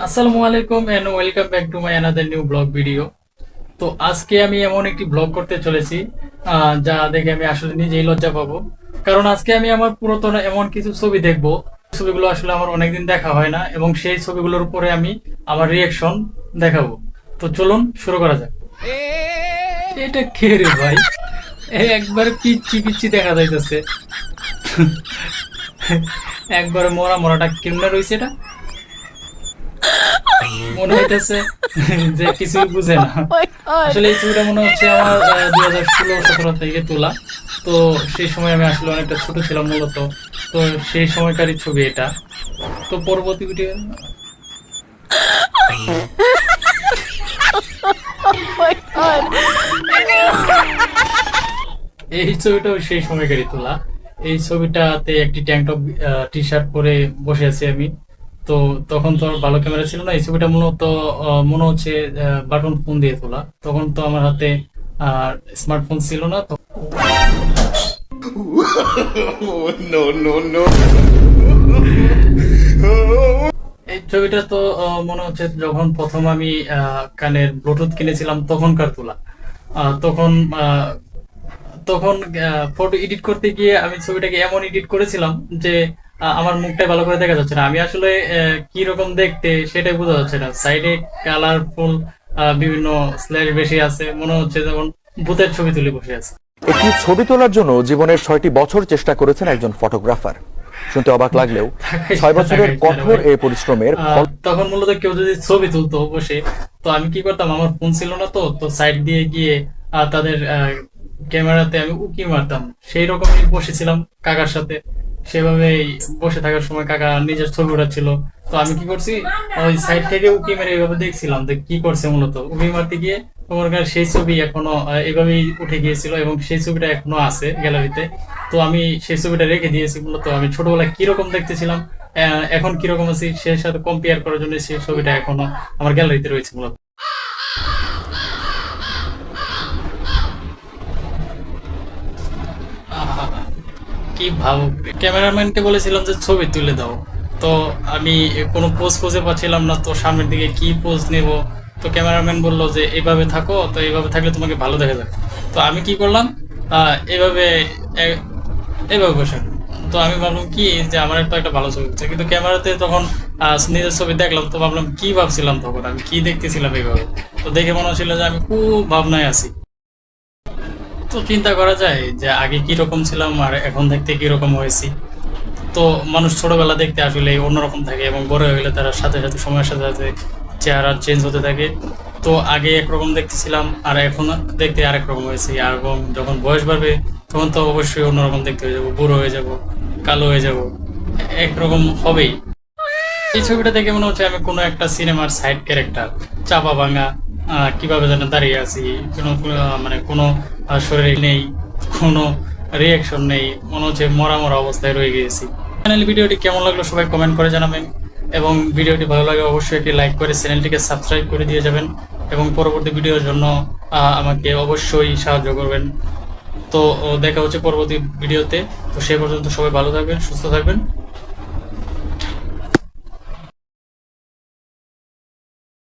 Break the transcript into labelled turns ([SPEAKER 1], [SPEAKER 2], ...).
[SPEAKER 1] আসসালামু আলাইকুম and welcome back to my another new blog video. তো আজকে আমি এমন একটি ব্লগ করতে চলেছি যা দেখে আমি আসলে নিজেই লজ্জা পাবো। কারণ আজকে আমি আমার পুরাতন এমন কিছু ছবি দেখবো, ছবিগুলো আসলে আমার অনেকদিন দেখা হয় না, এবং সেই ছবিগুলোর উপরে আমি আমার রিয়েকশন দেখাবো। তো চলুন শুরু করা যাক। এটা কে রে ভাই? একবার পিচ্ছি পিচ্ছি দেখা যাইতেছে। একবার মরা মরাটা কেমনে রয়েছে এটা, মনে হইতেছে যে কিছুই বুঝে না। আসলে এই ছবিটা মনে হচ্ছে আমার 2016-17 থেকে তোলা। তো সেই সময় আমি আসলে অনেকটা ছোট ছিলাম মূলত। তো সেই সময়কারই ছবি এটা। তো পরবর্তী ভিডিও, এই ছবিটাও সেই সময়কারই তোলা। এই ছবিটাতে একটি ট্যাঙ্ক টপ টি শার্ট পরে বসে আছি আমি। তো তখন তো আর ভালো ক্যামেরা ছিল না। এই ছবিটা মূলত মনে হচ্ছে বাটন ফোন দিয়ে তোলা। তখন তো আমার হাতে স্মার্টফোন ছিল না। তো
[SPEAKER 2] No, no, no.
[SPEAKER 1] এই ছবিটা তো মনে হচ্ছে যখন প্রথম আমি কানের ব্লুটুথ কিনেছিলাম তখনকার তোলা। তখন তখন ফটো এডিট করতে গিয়ে আমি ছবিটাকে এমন এডিট করেছিলাম যে আমার মুখটা ভালো করে দেখা যাচ্ছে না। আমি আসলে কি রকম দেখতে সেটাই বোঝা যাচ্ছে না। সাইডে কালারফুল বিভিন্ন স্ল্যাশ বেশি আছে, মনে হচ্ছে যেমন ভূতের ছবি তুলে বসে আছে।
[SPEAKER 3] একটি ছবি তোলার জন্য জীবনের 6টি বছর চেষ্টা করেছেন একজন ফটোগ্রাফার। শুনতে অবাক লাগলেও 6 বছরের কঠোর এই পরিশ্রমের ফল
[SPEAKER 1] তখন মূলত কেউ যদি ছবি তুলতো বসে, তো আমি কি করতাম, আমার ফোন ছিল না, তো তো সাইড দিয়ে গিয়ে তাদের ক্যামেরাতে আমি উকি মারতাম। সেই রকমই বসেছিলাম কাকার সাথে। সেভাবেই বসে থাকার সময় কাকা নিজের ছবি উঠাচ্ছিল। তো আমি কি করছি, ওই সাইড থেকে উকি মেরে এইভাবে দেখছিলাম যে কি করছে। মূলত উকি মারতে গিয়ে তোমার কাছে সেই ছবি এখনো এইভাবেই উঠে গিয়েছিল, এবং সেই ছবিটা এখনো আছে গ্যালারিতে। তো আমি সেই ছবিটা রেখে দিয়েছি। মূলত আমি ছোটবেলায় কিরকম দেখতেছিলাম, এখন কিরকম আছি সে সাথে কম্পেয়ার করার জন্য সেই ছবিটা এখনো আমার গ্যালারিতে রয়েছে মূলত। আহা, কি ভাবো। ক্যামেরাম্যানকে বলেছিলাম যে ছবি তুলে দাও। তো আমি কোনো পোজ খুঁজে পাচ্ছিলাম না, তো সামনের দিকে কি পোজ নেব। তো ক্যামেরাম্যান বললো যে এইভাবে থাকো, তো এইভাবে থাকলে তোমাকে ভালো দেখা যাবে। তো আমি কি করলাম, এইভাবে এ- এইভাবে বসে। তো আমি ভাবলাম কি যে আমার একটা ভালো ছবি হচ্ছে, কিন্তু ক্যামেরাতে তখন নিজের ছবি দেখলাম। তো ভাবলাম কি ভাবছিলাম, তখন আমি কি দেখতেছিলাম এইভাবে। তো দেখে মনে হচ্ছিল যে আমি খুব ভাবনায় আছি। তো চিন্তা করা যায় যে আগে কি রকম ছিলাম আর এখন দেখতে কি রকম হয়েছি। তো মানুষ ছোটবেলা দেখতে আসলে অন্যরকম থাকে, এবং বড় হয়ে গেলে তার সাথে সাথে সময়ের সাথে সাথে চেহারা চেঞ্জ হতে থাকে। তো আগে একরকম দেখতেছিলাম আর এখন দেখতে আরেক রকম হয়েছি। আর এবং যখন বয়স বাড়বে তখন তো অবশ্যই অন্যরকম দেখতে হয়ে যাবো, বুড়ো হয়ে যাব, কালো হয়ে যাব, একরকম হবেই। এই ছবিটা দেখে মনে হচ্ছে আমি কোনো একটা সিনেমার সাইড ক্যারেক্টার, চাপা ভাঙা, কিভাবে যেন দাঁড়িয়ে আছি। মানে কোনো শরীরে নেই, কোনো রিয়াকশন নেই, মনে হচ্ছে মরা মরা অবস্থায় রয়ে গিয়েছি। ফাইনালি ভিডিওটি কেমন লাগলো সবাই কমেন্ট করে জানাবেন, এবং ভিডিওটি ভালো লাগে অবশ্যই একটি লাইক করে চ্যানেলটিকে সাবস্ক্রাইব করে দিয়ে যাবেন, এবং পরবর্তী ভিডিওর জন্য আমাকে অবশ্যই সাহায্য করবেন। তো দেখা হচ্ছে পরবর্তী ভিডিওতে। তো সে পর্যন্ত সবাই ভালো থাকবেন, সুস্থ থাকবেন।